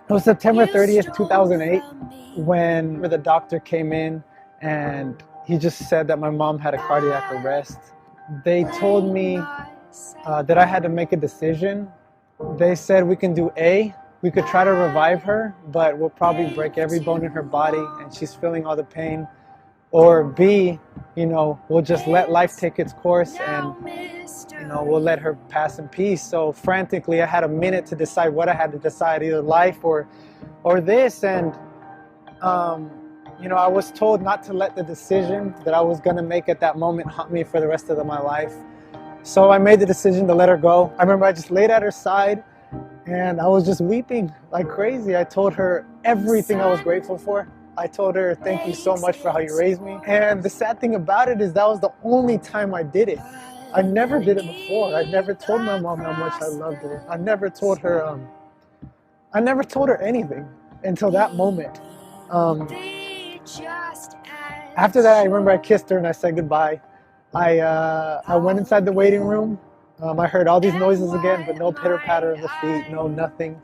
It was September 30th, 2008, when the doctor came in and he just said that my mom had a cardiac arrest. They told me that I had to make a decision. They said we can do A, we could try to revive her, but we'll probably break every bone in her body and she's feeling all the pain. Or B, we'll just let life take its course and we'll let her pass in peace. So frantically, I had a minute to decide what I had to decide, either life or this. And, I was told not to let the decision that I was going to make at that moment haunt me for the rest of my life. So I made the decision to let her go. I remember I just laid at her side and I was just weeping like crazy. I told her everything I was grateful for. I told her, thank you so much for how you raised me. And the sad thing about it is that was the only time I did it. I never did it before. I never told my mom how much I loved her. I never told her anything until that moment. After that, I remember I kissed her and I said goodbye. I went inside the waiting room. I heard all these noises again, but no pitter patter of the feet, no nothing,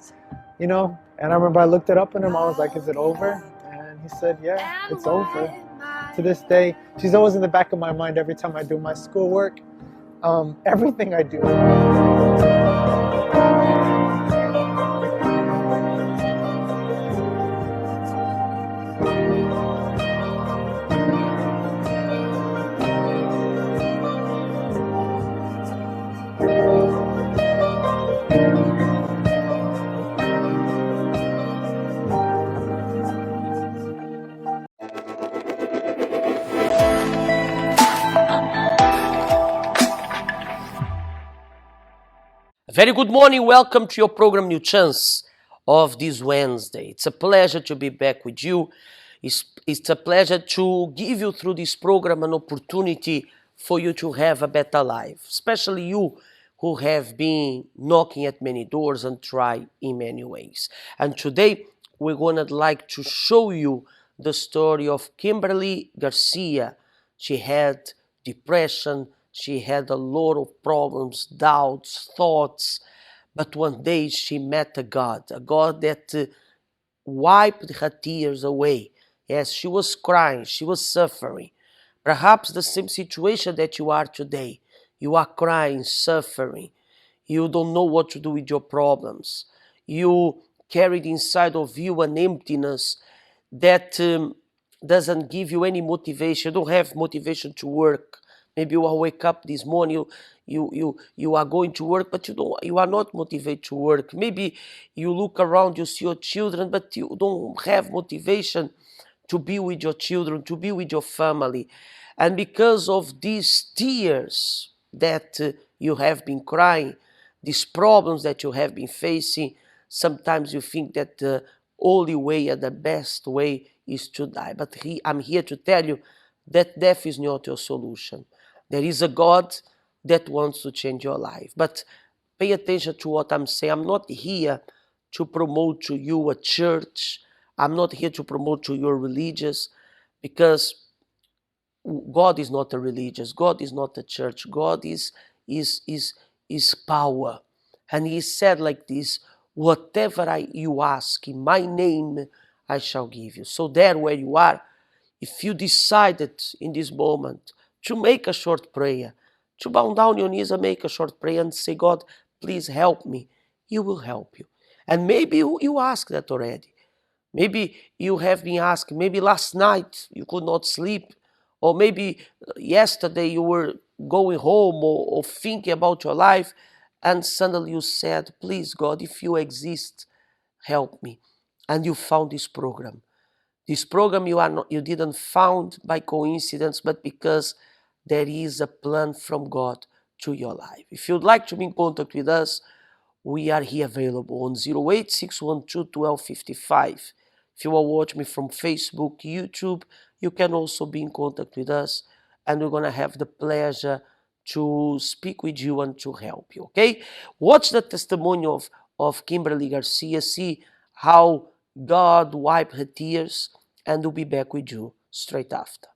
And I remember I looked it up in him. I was like, is it over? And he said, yeah, it's over. To this day, she's always in the back of my mind every time I do my schoolwork, everything I do. Very good morning. Welcome to your program New Chance of this Wednesday. It's a pleasure to be back with you. It's a pleasure to give you through this program an opportunity for you to have a better life, especially you who have been knocking at many doors and try in many ways. And today we're going to like to show you the story of Kimberly Garcia. She had depression. She had a lot of problems, doubts, thoughts, but one day she met a God that wiped her tears away. Yes, she was crying, she was suffering. Perhaps the same situation that you are today. You are crying, suffering. You don't know what to do with your problems. You carried inside of you an emptiness that doesn't give you any motivation. You don't have motivation to work. Maybe you will wake up this morning, you are going to work, but you are not motivated to work. Maybe you look around, you see your children, but you don't have motivation to be with your children, to be with your family. And because of these tears that you have been crying, these problems that you have been facing, sometimes you think that the only way and the best way is to die. But I'm here to tell you that death is not your solution. There is a God that wants to change your life. But pay attention to what I'm saying. I'm not here to promote to you a church. I'm not here to promote to you a religious, because God is not a religious. God is not a church. God is power. And he said like this, whatever you ask in my name, I shall give you. So there where you are, if you decided in this moment to make a short prayer, to bow down your knees and make a short prayer and say, God, please help me, He will help you. And maybe you asked that already. Maybe you have been asking, maybe last night you could not sleep, or maybe yesterday you were going home or thinking about your life, and suddenly you said, please God, if you exist, help me. And you found this program. This program you didn't found by coincidence, but because there is a plan from God to your life. If you'd like to be in contact with us, we are here available on 086121255. If you are watching me from Facebook, YouTube, you can also be in contact with us, and we're going to have the pleasure to speak with you and to help you, okay? Watch the testimony of Kimberly Garcia, see how God wiped her tears, and we'll be back with you straight after.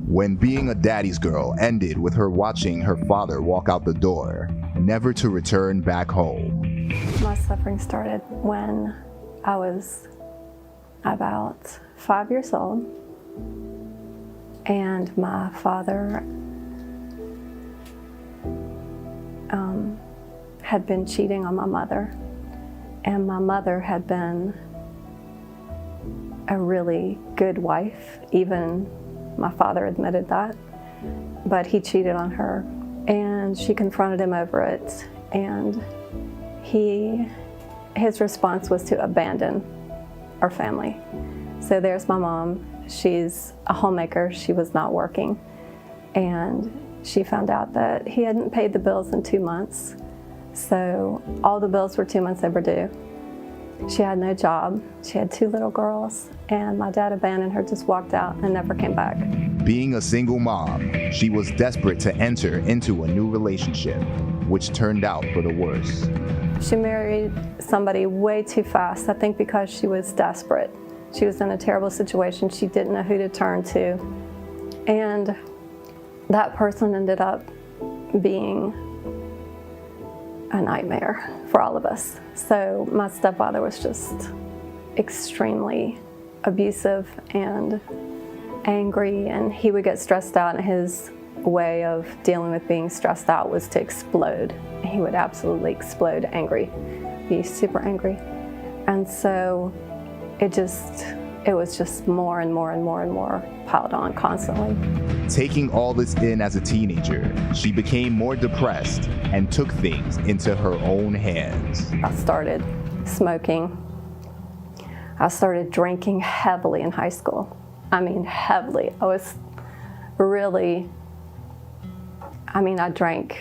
When being a daddy's girl ended with her watching her father walk out the door, never to return back home. My suffering started when I was about 5 years old, and my father had been cheating on my mother, and my mother had been a really good wife. Even my father admitted that, but he cheated on her, and she confronted him over it, and his response was to abandon our family. So there's my mom. She's a homemaker. She was not working, and she found out that he hadn't paid the bills in 2 months. So all the bills were 2 months overdue. She had no job. She had 2 little girls, and my dad abandoned her, just walked out and never came back. Being a single mom, she was desperate to enter into a new relationship, which turned out for the worse. She married somebody way too fast, I think because she was desperate. She was in a terrible situation. She didn't know who to turn to. And that person ended up being a nightmare for all of us. So my stepfather was just extremely abusive and angry, and he would get stressed out, and his way of dealing with being stressed out was to explode. He would absolutely explode angry, be super angry. And so it was just more and more and more and more piled on constantly. Taking all this in as a teenager, she became more depressed and took things into her own hands. I started smoking. I started drinking heavily in high school. I mean, heavily. I was really, I drank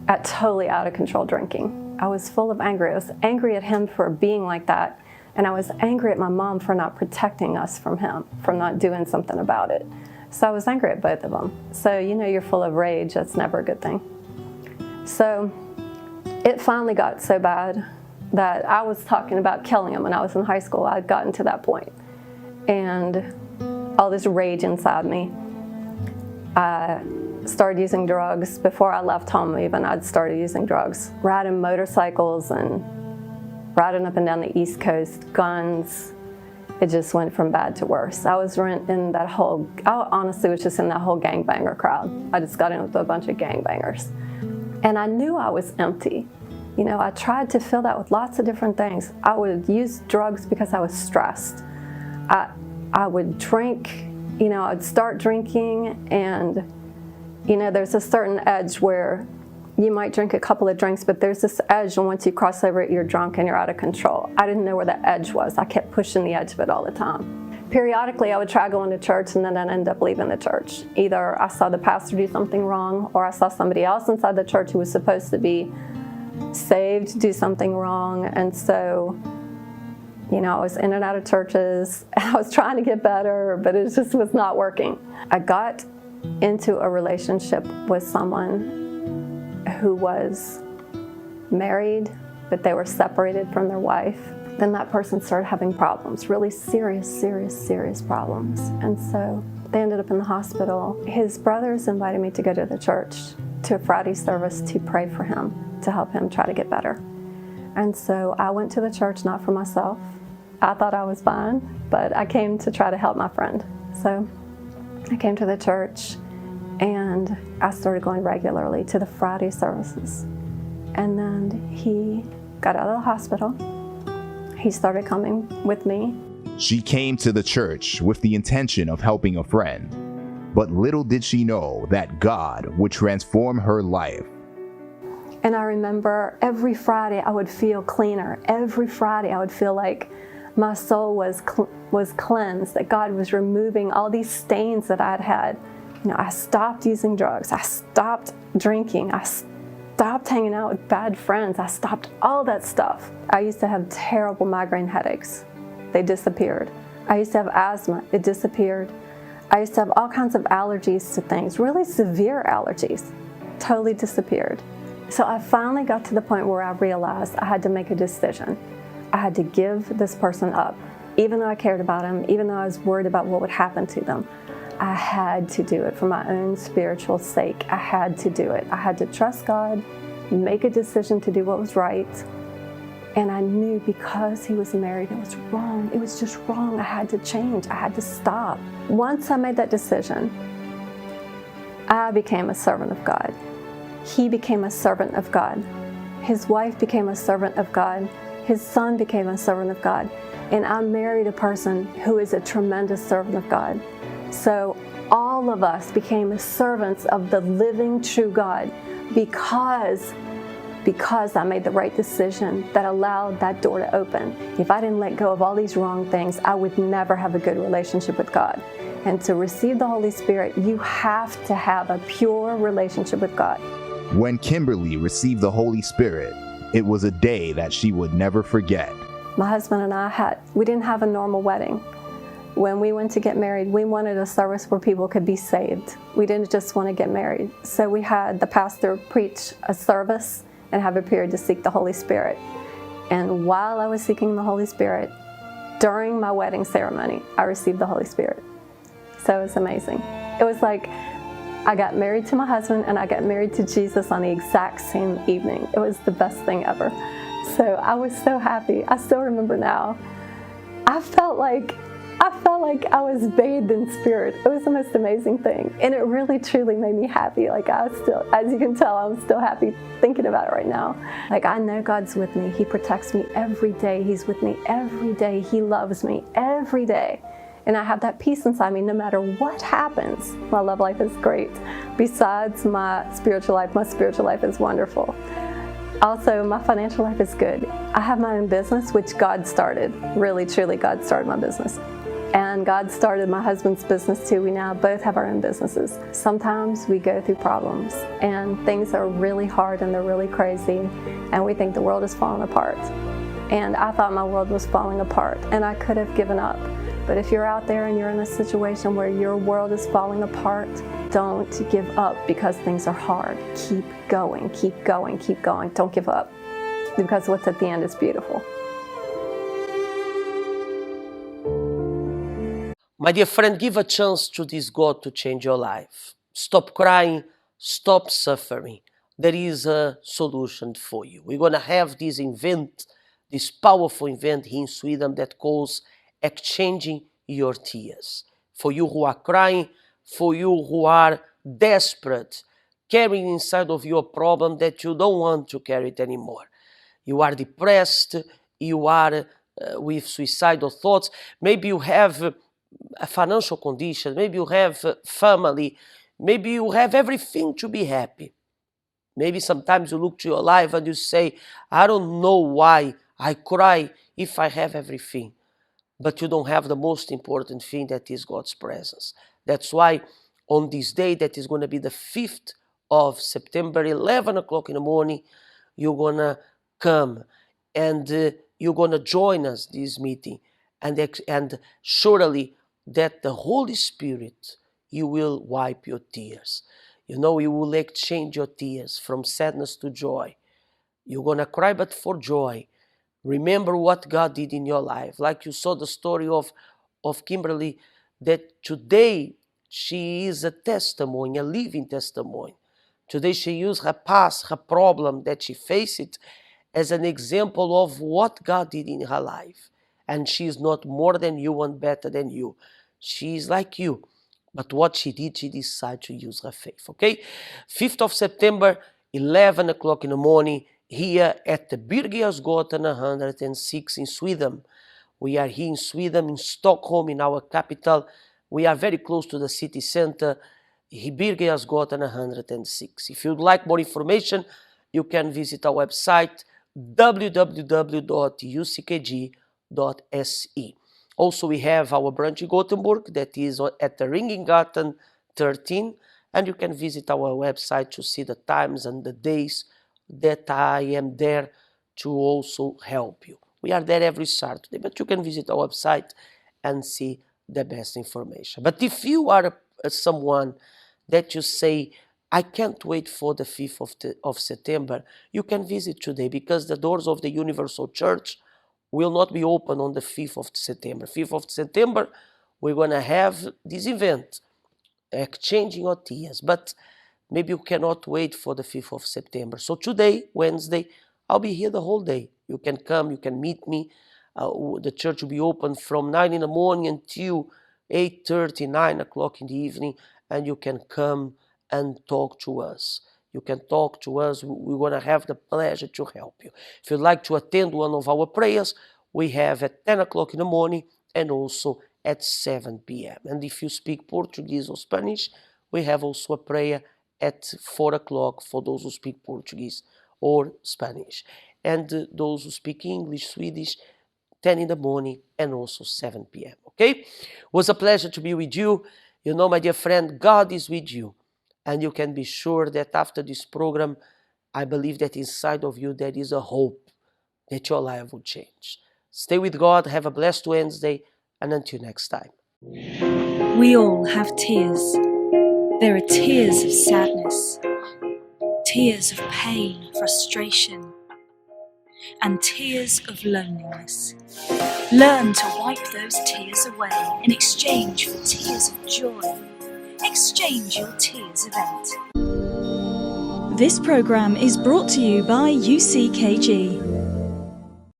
at totally out of control drinking. I was full of anger. I was angry at him for being like that. And I was angry at my mom for not protecting us from him, for not doing something about it. So I was angry at both of them. So, you're full of rage. That's never a good thing. So it finally got so bad that I was talking about killing him when I was in high school. I'd gotten to that point. And all this rage inside me. I started using drugs. Before I left home even, I'd started using drugs. Riding motorcycles and riding up and down the East Coast, guns. It just went from bad to worse. I honestly was just in that whole gangbanger crowd. I just got in with a bunch of gangbangers. And I knew I was empty. I tried to fill that with lots of different things. I would use drugs because I was stressed. I would drink, I'd start drinking, and, there's a certain edge where you might drink a couple of drinks, but there's this edge, and once you cross over it, you're drunk and you're out of control. I didn't know where that edge was. I kept pushing the edge of it all the time. Periodically, I would try going to church, and then I'd end up leaving the church. Either I saw the pastor do something wrong, or I saw somebody else inside the church who was supposed to be saved do something wrong. And so, I was in and out of churches, and I was trying to get better, but it just was not working. I got into a relationship with someone who was married, but they were separated from their wife. Then that person started having problems, really serious problems. And so they ended up in the hospital. His brothers invited me to go to the church, to a Friday service, to pray for him, to help him try to get better. And so I went to the church, not for myself. I thought I was fine, but I came to try to help my friend. So I came to the church, and I started going regularly to the Friday services. And then he got out of the hospital. He started coming with me. She came to the church with the intention of helping a friend, but little did she know that God would transform her life. And I remember every Friday I would feel cleaner. Every Friday I would feel like my soul was cleansed, that God was removing all these stains that I'd had. I stopped using drugs. I stopped drinking. I stopped hanging out with bad friends. I stopped all that stuff. I used to have terrible migraine headaches. They disappeared. I used to have asthma. It disappeared. I used to have all kinds of allergies to things, really severe allergies. Totally disappeared. So I finally got to the point where I realized I had to make a decision. I had to give this person up. Even though I cared about them, even though I was worried about what would happen to them, I had to do it for my own spiritual sake. I had to do it. I had to trust God, make a decision to do what was right, And I knew because he was married, it was wrong. It was just wrong. I had to change. I had to stop. Once I made that decision, I became a servant of God. He became a servant of God. His wife became a servant of God. His son became a servant of God. And I married a person who is a tremendous servant of God. So all of us became servants of the living, true God because I made the right decision that allowed that door to open. If I didn't let go of all these wrong things, I would never have a good relationship with God. And to receive the Holy Spirit, you have to have a pure relationship with God. When Kimberly received the Holy Spirit, it was a day that she would never forget. My husband and I we didn't have a normal wedding. When we went to get married, we wanted a service where people could be saved. We didn't just want to get married. So we had the pastor preach a service and have a period to seek the Holy Spirit. And while I was seeking the Holy Spirit, during my wedding ceremony, I received the Holy Spirit. So it was amazing. It was like I got married to my husband and I got married to Jesus on the exact same evening. It was the best thing ever. So I was so happy. I still remember now. I felt like I was bathed in spirit. It was the most amazing thing. And it really, truly made me happy. Like I still, as you can tell, I'm still happy thinking about it right now. Like I know God's with me. He protects me every day. He's with me every day. He loves me every day. And I have that peace inside me no matter what happens. My love life is great. Besides my spiritual life is wonderful. Also, my financial life is good. I have my own business, which God started. Really, truly, God started my business. And God started my husband's business too. We now both have our own businesses. Sometimes we go through problems and things are really hard and they're really crazy and we think the world is falling apart. And I thought my world was falling apart and I could have given up. But if you're out there and you're in a situation where your world is falling apart, don't give up because things are hard. Keep going, keep going, keep going. Don't give up because what's at the end is beautiful. My dear friend, give a chance to this God to change your life. Stop crying, stop suffering. There is a solution for you. We're going to have this event, this powerful event here in Sweden that calls exchanging your tears. For you who are crying, for you who are desperate, carrying inside of you a problem that you don't want to carry it anymore. You are depressed, you are with suicidal thoughts, maybe you have a financial condition, maybe you have family, maybe you have everything to be happy. Maybe sometimes you look to your life and you say, I don't know why I cry if I have everything. But you don't have the most important thing, that is God's presence. That's why on this day, that is going to be the 5th of September, 11 o'clock in the morning, you're going to come and you're going to join us this meeting. And surely that the Holy Spirit, you will wipe your tears. You know, you will exchange your tears from sadness to joy. You're going to cry, but for joy. Remember what God did in your life. Like you saw the story of Kimberly, that today she is a testimony, a living testimony. Today she used her past, her problem that she faced as an example of what God did in her life. And she is not more than you and better than you. She is like you. But what she did, she decided to use her faith. Okay? 5th of September, 11 o'clock in the morning, here at the Birger Jarlsgatan 106 in Sweden. We are here in Sweden, in Stockholm, in our capital. We are very close to the city center, Birger Jarlsgatan 106. If you'd like more information, you can visit our website, www.uckg.se. Also, we have our branch in Gothenburg, that is at the Ringögatan 13, and you can visit our website to see the times and the days that I am there to also help you. We are there every Saturday, but you can visit our website and see the best information. But if you are someone that you say, I can't wait for the 5th of September, you can visit today, because the doors of the Universal Church will not be open on the 5th of September. 5th of September, we're going to have this event, exchanging your tears. But maybe you cannot wait for the 5th of September. So today, Wednesday, I'll be here the whole day. You can come, you can meet me. The church will be open from 9 in the morning until 8:30, 9 o'clock in the evening, and you can come and talk to us. You can talk to us. We're going to have the pleasure to help you. If you'd like to attend one of our prayers, we have at 10 o'clock in the morning and also at 7 p.m. And if you speak Portuguese or Spanish, we have also a prayer at 4 o'clock for those who speak Portuguese or Spanish. And those who speak English, Swedish, 10 in the morning and also 7 p.m. Okay? It was a pleasure to be with you. You know, my dear friend, God is with you. And you can be sure that after this program, I believe that inside of you there is a hope that your life will change. Stay with God. Have a blessed Wednesday. And until next time. We all have tears. There are tears of sadness, tears of pain, frustration, and tears of loneliness. Learn to wipe those tears away in exchange for tears of joy. Exchange your tears event. This program is brought to you by UCKG.